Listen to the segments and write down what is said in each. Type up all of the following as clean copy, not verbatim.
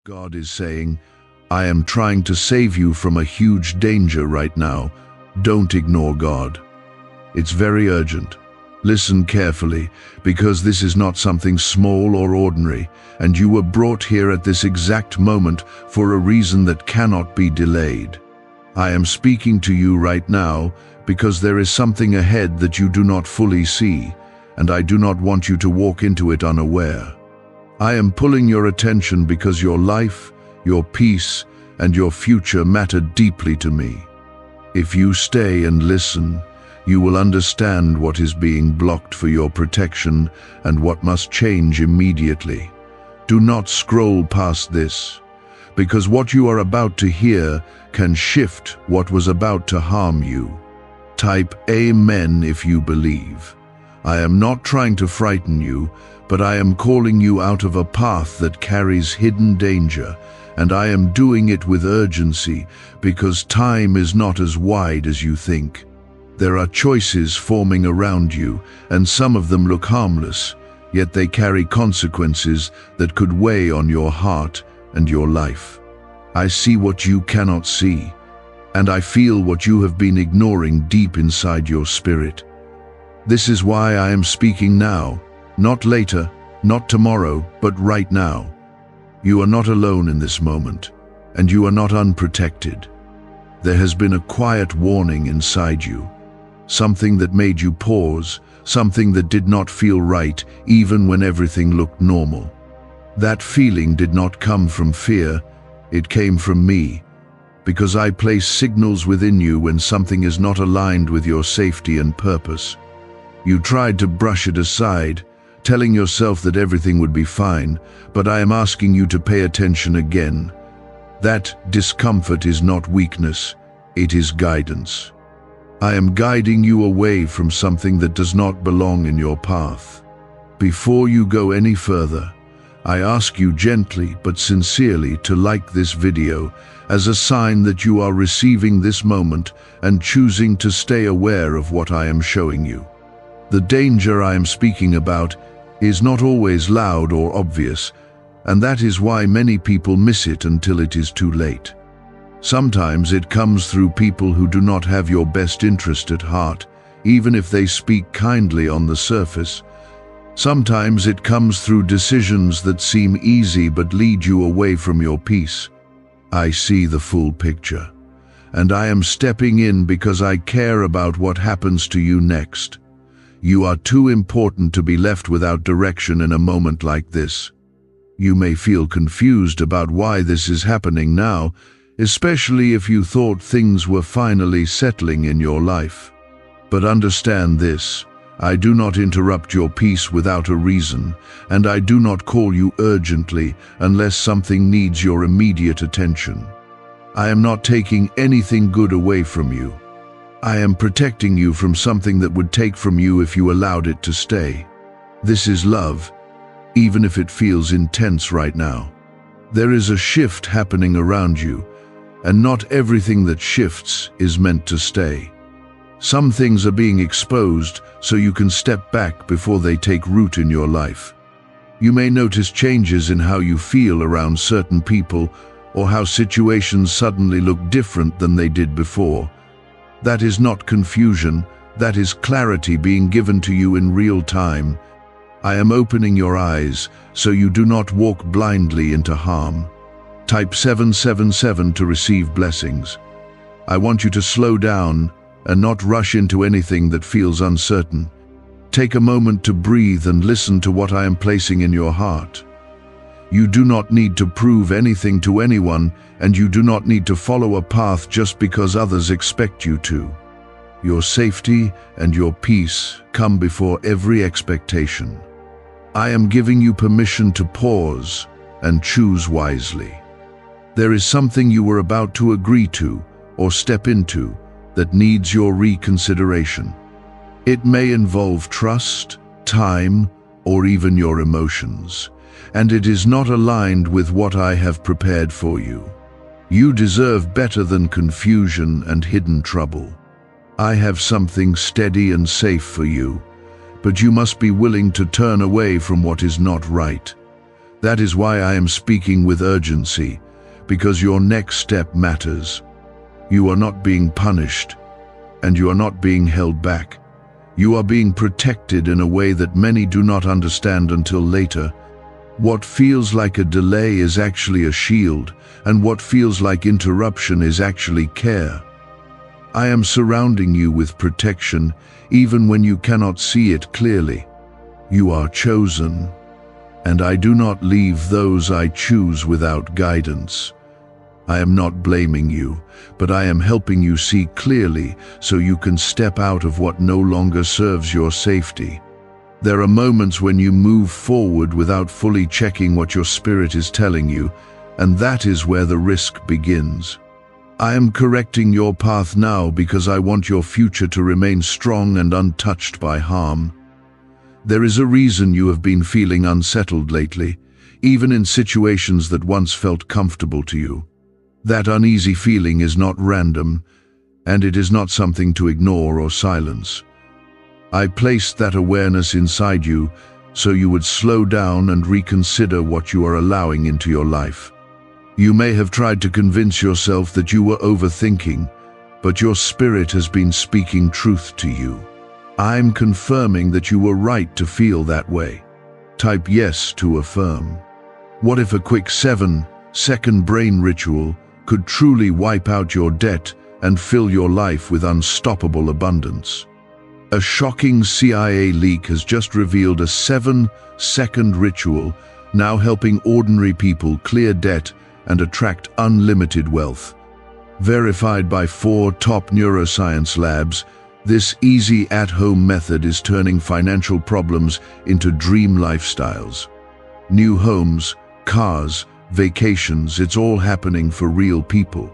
God is saying, I am trying to save you from a huge danger right now. Don't ignore God. It's very urgent. Listen carefully, because this is not something small or ordinary, and you were brought here at this exact moment for a reason that cannot be delayed. I am speaking to you right now because there is something ahead that you do not fully see, and I do not want you to walk into it unaware. I am pulling your attention because your life, your peace, and your future matter deeply to me. If you stay and listen, you will understand what is being blocked for your protection and what must change immediately. Do not scroll past this, because what you are about to hear can shift what was about to harm you. Type Amen if you believe. I am not trying to frighten you, but I am calling you out of a path that carries hidden danger, and I am doing it with urgency because time is not as wide as you think. There are choices forming around you, and some of them look harmless, yet they carry consequences that could weigh on your heart and your life. I see what you cannot see, and I feel what you have been ignoring deep inside your spirit. This is why I am speaking now, not later, not tomorrow, but right now. You are not alone in this moment, and you are not unprotected. There has been a quiet warning inside you, something that made you pause, something that did not feel right even when everything looked normal. That feeling did not come from fear, it came from me, because I place signals within you when something is not aligned with your safety and purpose. You tried to brush it aside, telling yourself that everything would be fine, but I am asking you to pay attention again. That discomfort is not weakness, it is guidance. I am guiding you away from something that does not belong in your path. Before you go any further, I ask you gently but sincerely to like this video as a sign that you are receiving this moment and choosing to stay aware of what I am showing you. The danger I am speaking about is not always loud or obvious, and that is why many people miss it until it is too late. Sometimes it comes through people who do not have your best interest at heart, even if they speak kindly on the surface. Sometimes it comes through decisions that seem easy but lead you away from your peace. I see the full picture, and I am stepping in because I care about what happens to you next. You are too important to be left without direction in a moment like this. You may feel confused about why this is happening now, especially if you thought things were finally settling in your life. But understand this, I do not interrupt your peace without a reason, and I do not call you urgently unless something needs your immediate attention. I am not taking anything good away from you. I am protecting you from something that would take from you if you allowed it to stay. This is love, even if it feels intense right now. There is a shift happening around you, and not everything that shifts is meant to stay. Some things are being exposed so you can step back before they take root in your life. You may notice changes in how you feel around certain people, or how situations suddenly look different than they did before. That is not confusion, that is clarity being given to you in real time. I am opening your eyes so you do not walk blindly into harm. Type 777 to receive blessings. I want you to slow down and not rush into anything that feels uncertain. Take a moment to breathe and listen to what I am placing in your heart. You do not need to prove anything to anyone, and you do not need to follow a path just because others expect you to. Your safety and your peace come before every expectation. I am giving you permission to pause and choose wisely. There is something you were about to agree to or step into that needs your reconsideration. It may involve trust, time, or even your emotions, and it is not aligned with what I have prepared for you. You deserve better than confusion and hidden trouble. I have something steady and safe for you, but you must be willing to turn away from what is not right. That is why I am speaking with urgency, because your next step matters. You are not being punished, and you are not being held back. You are being protected in a way that many do not understand until later. What feels like a delay is actually a shield, and what feels like interruption is actually care. I am surrounding you with protection, even when you cannot see it clearly. You are chosen, and I do not leave those I choose without guidance. I am not blaming you, but I am helping you see clearly so you can step out of what no longer serves your safety. There are moments when you move forward without fully checking what your spirit is telling you, and that is where the risk begins. I am correcting your path now because I want your future to remain strong and untouched by harm. There is a reason you have been feeling unsettled lately, even in situations that once felt comfortable to you. That uneasy feeling is not random, and it is not something to ignore or silence. I placed that awareness inside you so you would slow down and reconsider what you are allowing into your life. You may have tried to convince yourself that you were overthinking, but your spirit has been speaking truth to you. I'm confirming that you were right to feel that way. Type yes to affirm. What if a quick 7-second brain ritual could truly wipe out your debt and fill your life with unstoppable abundance? A shocking CIA leak has just revealed a 7-second ritual now helping ordinary people clear debt and attract unlimited wealth. Verified by 4 top neuroscience labs, this easy at-home method is turning financial problems into dream lifestyles. New homes, cars, vacations, it's all happening for real people.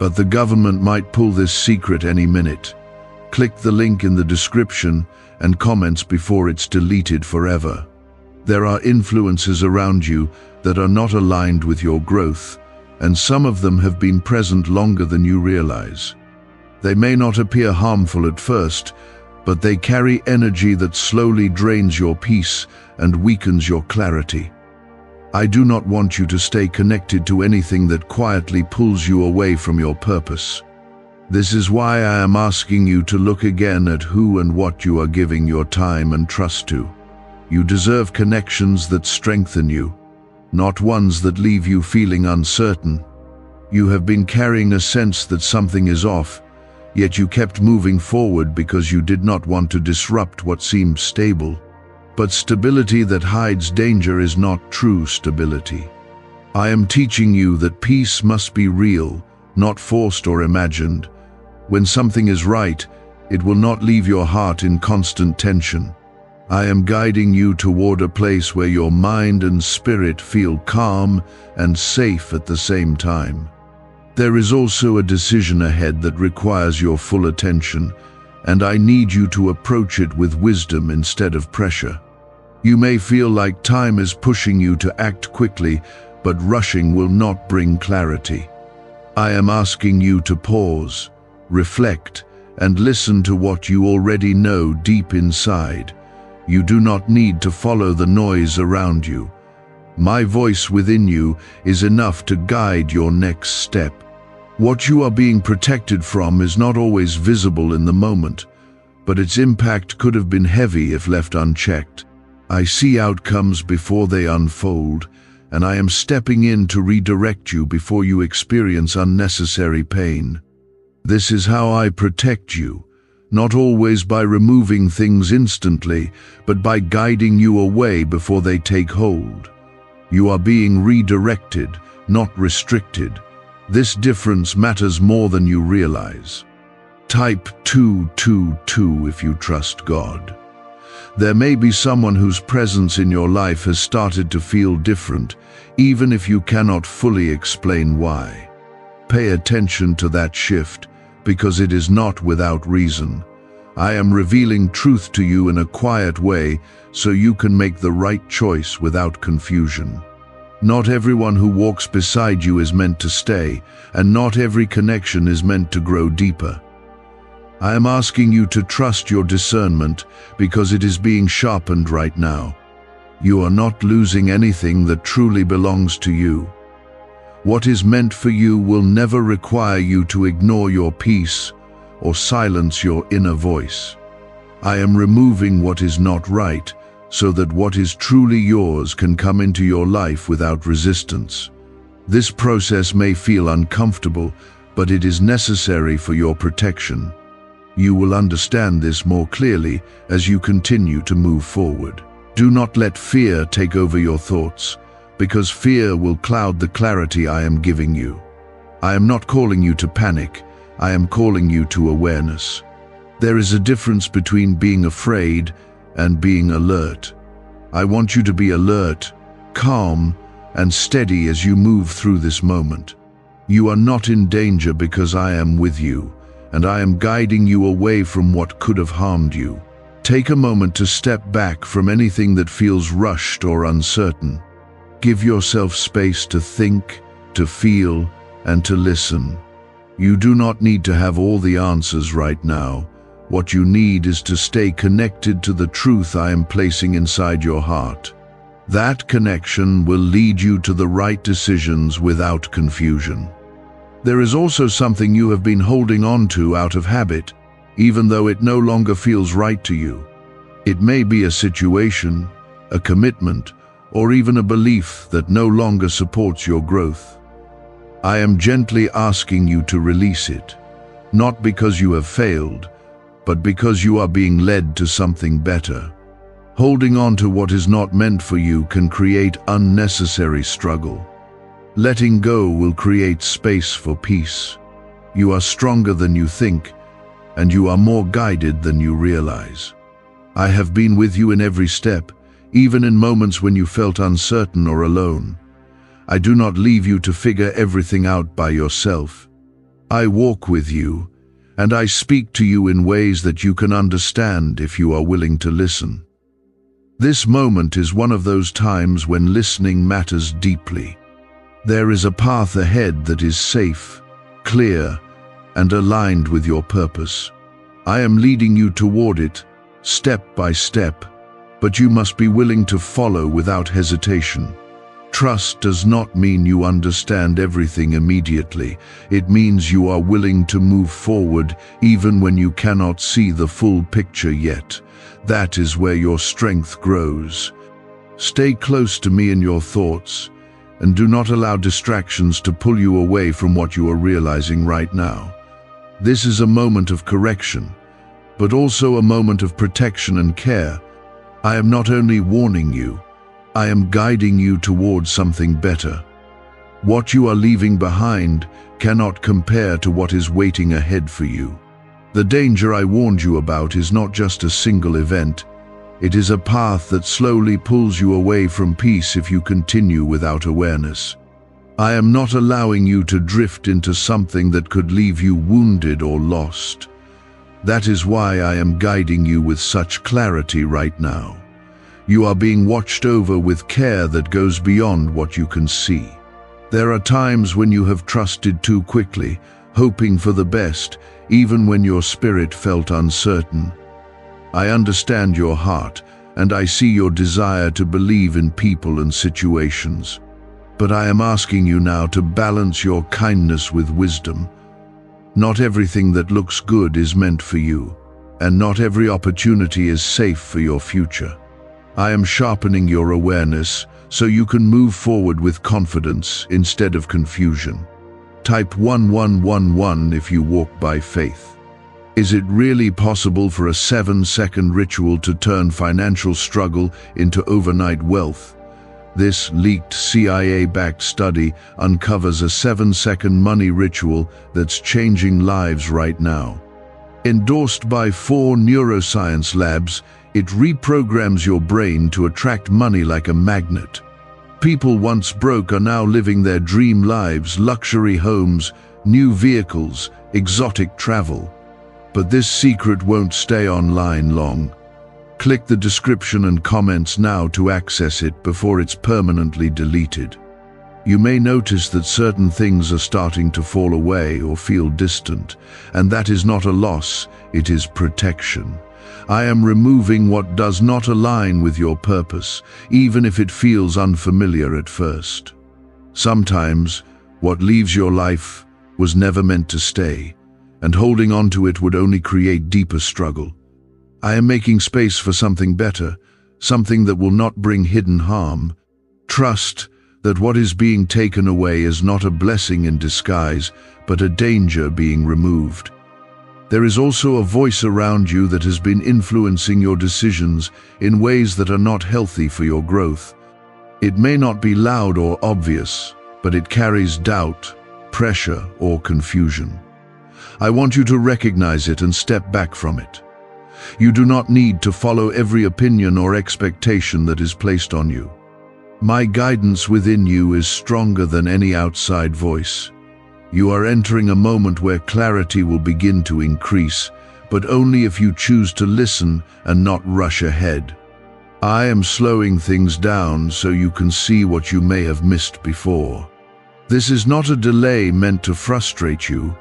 But the government might pull this secret any minute. Click the link in the description and comments before it's deleted forever. There are influences around you that are not aligned with your growth, and some of them have been present longer than you realize. They may not appear harmful at first, but they carry energy that slowly drains your peace and weakens your clarity. I do not want you to stay connected to anything that quietly pulls you away from your purpose. This is why I am asking you to look again at who and what you are giving your time and trust to. You deserve connections that strengthen you, not ones that leave you feeling uncertain. You have been carrying a sense that something is off, yet you kept moving forward because you did not want to disrupt what seemed stable. But stability that hides danger is not true stability. I am teaching you that peace must be real, not forced or imagined. When something is right, it will not leave your heart in constant tension. I am guiding you toward a place where your mind and spirit feel calm and safe at the same time. There is also a decision ahead that requires your full attention, and I need you to approach it with wisdom instead of pressure. You may feel like time is pushing you to act quickly, but rushing will not bring clarity. I am asking you to pause, reflect, and listen to what you already know deep inside. You do not need to follow the noise around you. My voice within you is enough to guide your next step. What you are being protected from is not always visible in the moment, but its impact could have been heavy if left unchecked. I see outcomes before they unfold, and I am stepping in to redirect you before you experience unnecessary pain. This is how I protect you, not always by removing things instantly, but by guiding you away before they take hold. You are being redirected, not restricted. This difference matters more than you realize. Type 222 if you trust God. There may be someone whose presence in your life has started to feel different, even if you cannot fully explain why. Pay attention to that shift, because it is not without reason. I am revealing truth to you in a quiet way so you can make the right choice without confusion. Not everyone who walks beside you is meant to stay, and not every connection is meant to grow deeper. I am asking you to trust your discernment because it is being sharpened right now. You are not losing anything that truly belongs to you. What is meant for you will never require you to ignore your peace or silence your inner voice. I am removing what is not right so that what is truly yours can come into your life without resistance. This process may feel uncomfortable, but it is necessary for your protection. You will understand this more clearly as you continue to move forward. Do not let fear take over your thoughts, because fear will cloud the clarity I am giving you. I am not calling you to panic, I am calling you to awareness. There is a difference between being afraid and being alert. I want you to be alert, calm, and steady as you move through this moment. You are not in danger because I am with you, and I am guiding you away from what could have harmed you. Take a moment to step back from anything that feels rushed or uncertain. Give yourself space to think, to feel, and to listen. You do not need to have all the answers right now. What you need is to stay connected to the truth I am placing inside your heart. That connection will lead you to the right decisions without confusion. There is also something you have been holding on to out of habit, even though it no longer feels right to you. It may be a situation, a commitment, or even a belief that no longer supports your growth. I am gently asking you to release it, not because you have failed, but because you are being led to something better. Holding on to what is not meant for you can create unnecessary struggle. Letting go will create space for peace. You are stronger than you think, and you are more guided than you realize. I have been with you in every step, even in moments when you felt uncertain or alone. I do not leave you to figure everything out by yourself. I walk with you, and I speak to you in ways that you can understand if you are willing to listen. This moment is one of those times when listening matters deeply. There is a path ahead that is safe, clear, and aligned with your purpose. I am leading you toward it, step by step, but you must be willing to follow without hesitation. Trust does not mean you understand everything immediately. It means you are willing to move forward even when you cannot see the full picture yet. That is where your strength grows. Stay close to me in your thoughts, and do not allow distractions to pull you away from what you are realizing right now. This is a moment of correction, but also a moment of protection and care. I am not only warning you, I am guiding you towards something better. What you are leaving behind cannot compare to what is waiting ahead for you. The danger I warned you about is not just a single event. It is a path that slowly pulls you away from peace if you continue without awareness. I am not allowing you to drift into something that could leave you wounded or lost. That is why I am guiding you with such clarity right now. You are being watched over with care that goes beyond what you can see. There are times when you have trusted too quickly, hoping for the best, even when your spirit felt uncertain. I understand your heart, and I see your desire to believe in people and situations. But I am asking you now to balance your kindness with wisdom. Not everything that looks good is meant for you, and not every opportunity is safe for your future. I am sharpening your awareness so you can move forward with confidence instead of confusion. Type 1111 if you walk by faith. Is it really possible for a 7-second ritual to turn financial struggle into overnight wealth? This leaked CIA-backed study uncovers a 7-second money ritual that's changing lives right now. Endorsed by 4 neuroscience labs, it reprograms your brain to attract money like a magnet. People once broke are now living their dream lives, luxury homes, new vehicles, exotic travel. But this secret won't stay online long. Click the description and comments now to access it before it's permanently deleted. You may notice that certain things are starting to fall away or feel distant, and that is not a loss, it is protection. I am removing what does not align with your purpose, even if it feels unfamiliar at first. Sometimes, what leaves your life was never meant to stay, and holding on to it would only create deeper struggle. I am making space for something better, something that will not bring hidden harm. Trust that what is being taken away is not a blessing in disguise, but a danger being removed. There is also a voice around you that has been influencing your decisions in ways that are not healthy for your growth. It may not be loud or obvious, but it carries doubt, pressure, or confusion. I want you to recognize it and step back from it. You do not need to follow every opinion or expectation that is placed on you. My guidance within you is stronger than any outside voice. You are entering a moment where clarity will begin to increase, but only if you choose to listen and not rush ahead. I am slowing things down so you can see what you may have missed before. This is not a delay meant to frustrate you.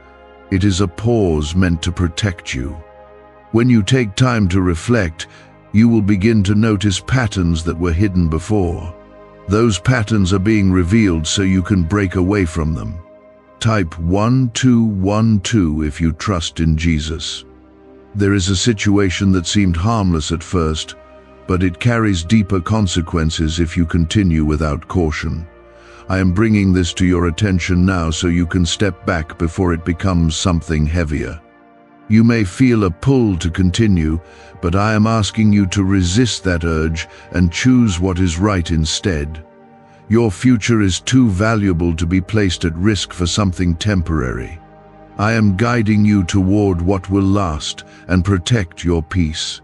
It is a pause meant to protect you. When you take time to reflect, you will begin to notice patterns that were hidden before. Those patterns are being revealed so you can break away from them. Type 1212 if you trust in Jesus. There is a situation that seemed harmless at first, but it carries deeper consequences if you continue without caution. I am bringing this to your attention now so you can step back before it becomes something heavier. You may feel a pull to continue, but I am asking you to resist that urge and choose what is right instead. Your future is too valuable to be placed at risk for something temporary. I am guiding you toward what will last and protect your peace.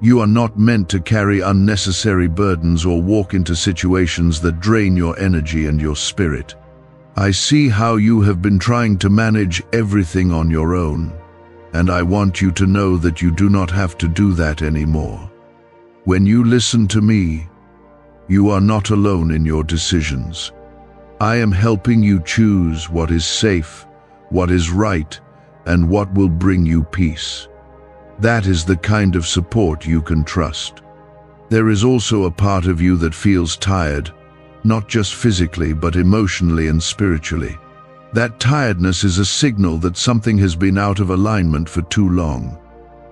You are not meant to carry unnecessary burdens or walk into situations that drain your energy and your spirit. I see how you have been trying to manage everything on your own, and I want you to know that you do not have to do that anymore. When you listen to me, you are not alone in your decisions. I am helping you choose what is safe, what is right, and what will bring you peace. That is the kind of support you can trust. There is also a part of you that feels tired, not just physically, but emotionally and spiritually. That tiredness is a signal that something has been out of alignment for too long.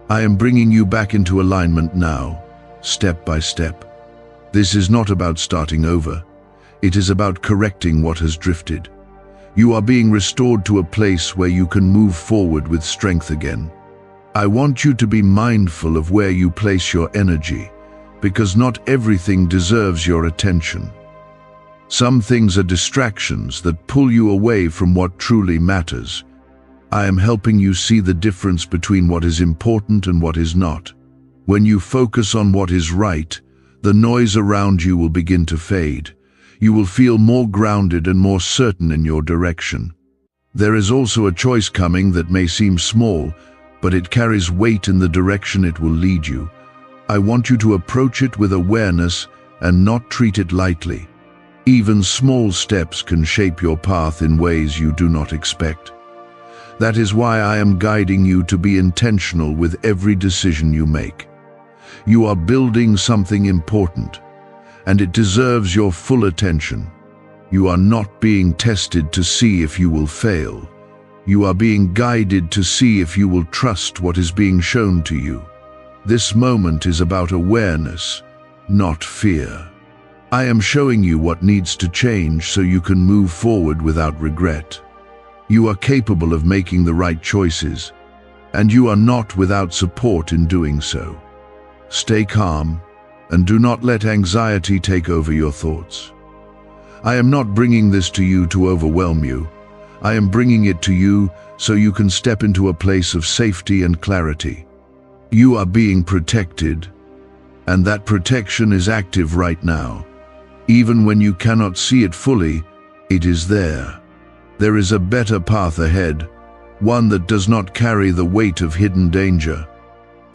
I am bringing you back into alignment now, step by step. This is not about starting over. It is about correcting what has drifted. You are being restored to a place where you can move forward with strength again. I want you to be mindful of where you place your energy, because not everything deserves your attention. Some things are distractions that pull you away from what truly matters. I am helping you see the difference between what is important and what is not. When you focus on what is right, the noise around you will begin to fade. You will feel more grounded and more certain in your direction. There is also a choice coming that may seem small, but it carries weight in the direction it will lead you. I want you to approach it with awareness and not treat it lightly. Even small steps can shape your path in ways you do not expect. That is why I am guiding you to be intentional with every decision you make. You are building something important, and it deserves your full attention. You are not being tested to see if you will fail. You are being guided to see if you will trust what is being shown to you. This moment is about awareness, not fear. I am showing you what needs to change so you can move forward without regret. You are capable of making the right choices, and you are not without support in doing so. Stay calm and do not let anxiety take over your thoughts. I am not bringing this to you to overwhelm you. I am bringing it to you so you can step into a place of safety and clarity. You are being protected, and that protection is active right now. Even when you cannot see it fully, it is there. There is a better path ahead, one that does not carry the weight of hidden danger.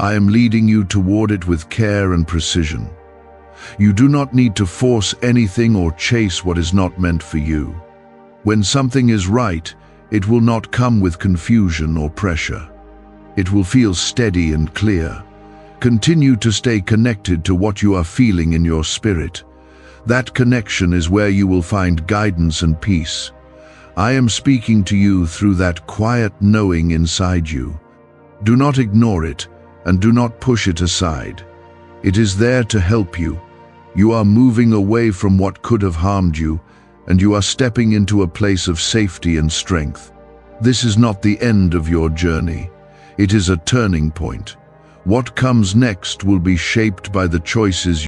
I am leading you toward it with care and precision. You do not need to force anything or chase what is not meant for you. When something is right, it will not come with confusion or pressure. It will feel steady and clear, Continue to stay connected to what you are feeling in your spirit. That connection is where you will find guidance and peace. I am speaking to you through that quiet knowing inside you. Do not ignore it, and do not push it aside. It is there to help you. You are moving away from what could have harmed you, and you are stepping into a place of safety and strength. This is not the end of your journey. It is a turning point. What comes next will be shaped by the choices